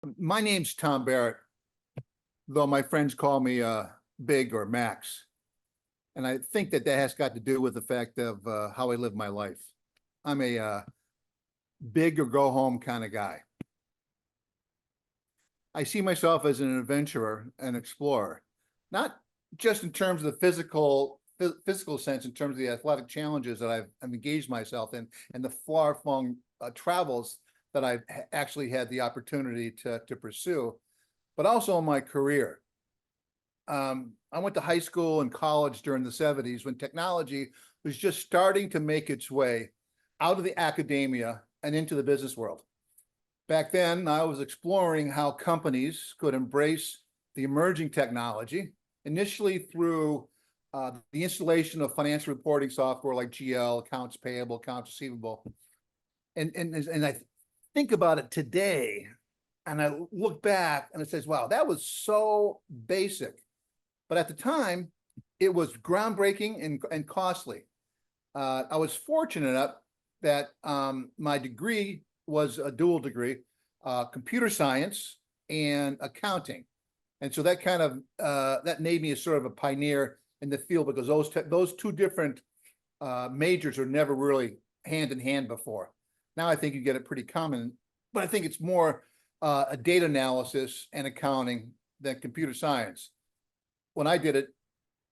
My name's Tom Barrett, though my friends call me Big or Max. And I think that has got to do with the fact of how I live my life. I'm a big or go home kind of guy. I see myself as an adventurer and explorer, not just in terms of the physical sense, in terms of the athletic challenges that I've engaged myself in and the far-flung travels that I've actually had the opportunity to pursue, but also in my career. I went to high school and college during the 70s when technology was just starting to make its way out of the academia and into the business world. Back then, I was exploring how companies could embrace the emerging technology, initially through the installation of financial reporting software like GL, accounts payable, accounts receivable. And I think about it today, and I look back and it says, wow, that was so basic. But at the time, it was groundbreaking and costly. I was fortunate enough that my degree was a dual degree, computer science and accounting. And so that kind of, that made me a sort of a pioneer in the field because those two different majors are never really hand in hand before. Now I think you get it pretty common, but I think it's more a data analysis and accounting than computer science. When I did it,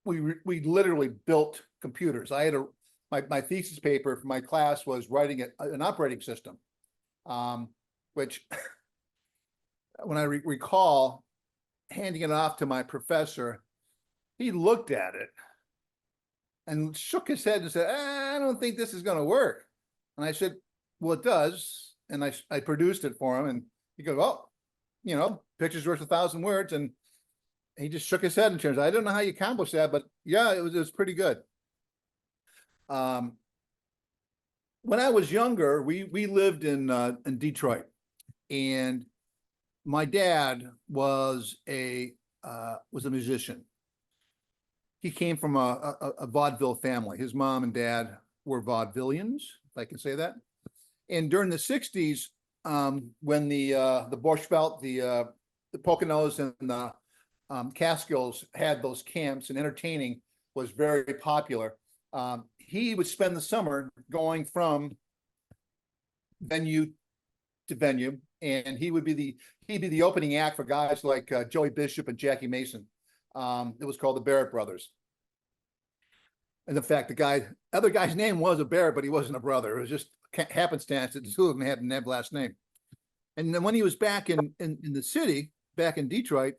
we literally built computers. I had my thesis paper for my class was writing an operating system, which when I recall handing it off to my professor, he looked at it and shook his head and said, I don't think this is going to work. And I said, well, it does. And I produced it for him. And he goes, well, you know, picture's worth 1,000 words. And he just shook his head in terms of, I don't know how you accomplished that, but yeah, it was pretty good. When I was younger, we lived in Detroit, and my dad was a musician. He came from a vaudeville family. His mom and dad were vaudevillians, if I can say that. And during the 60s, when the Borscht Belt, the Poconos and the Catskills had those camps and entertaining was very popular. He would spend the summer going from venue to venue, and he'd be the opening act for guys like Joey Bishop and Jackie Mason. It was called the Barrett Brothers. And in fact, other guy's name was a Barrett, but he wasn't a brother. It was just happenstance that the two of them had the last name. And then when he was back in the city, back in Detroit,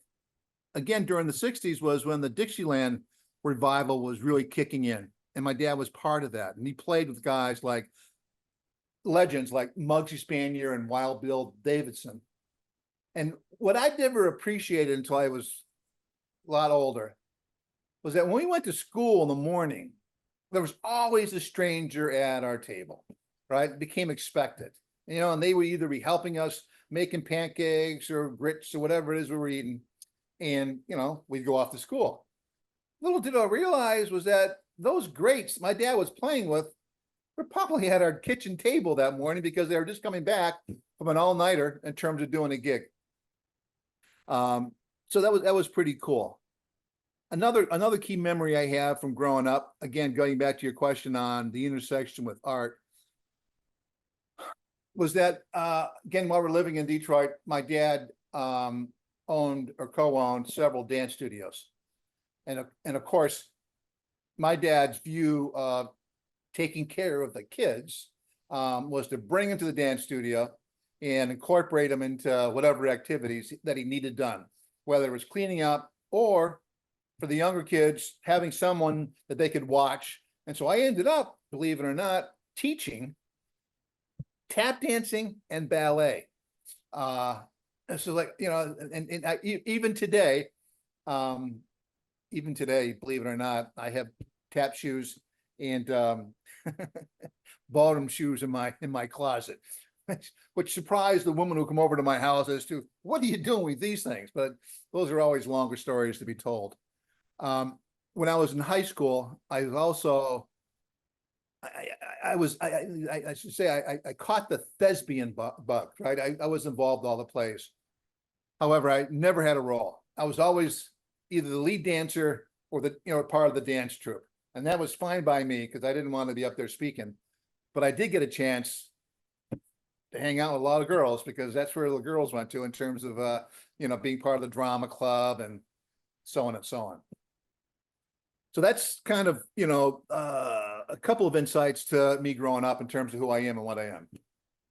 again, during the 60s was when the Dixieland revival was really kicking in. And my dad was part of that. And he played with guys like legends like Muggsy Spanier and Wild Bill Davidson. And what I never appreciated until I was a lot older was that when we went to school in the morning, there was always a stranger at our table, right? It became expected, you know, and they would either be helping us making pancakes or grits or whatever it is we were eating. And, you know, we'd go off to school. Little did I realize was that those greats my dad was playing with were probably at our kitchen table that morning because they were just coming back from an all-nighter in terms of doing a gig. So that was pretty cool. Another key memory I have from growing up, again, going back to your question on the intersection with art, was that, again, while we're living in Detroit, my dad owned or co-owned several dance studios. And of course, my dad's view of taking care of the kids was to bring them to the dance studio and incorporate them into whatever activities that he needed done, whether it was cleaning up or for the younger kids, having someone that they could watch. And so I ended up, believe it or not, teaching tap dancing and ballet. So like, you know, and even today, believe it or not, I have tap shoes and bottom shoes in my closet, which surprised the woman who come over to my house as to what are you doing with these things? But those are always longer stories to be told. When I was in high school, I was also I should say I caught the thespian bug, right? I was involved all the plays. However, I never had a role. I was always either the lead dancer or the, part of the dance troupe. And that was fine by me because I didn't want to be up there speaking. But I did get a chance to hang out with a lot of girls because that's where the girls went to in terms of, being part of the drama club and so on and so on. So that's kind of, a couple of insights to me growing up in terms of who I am and what I am.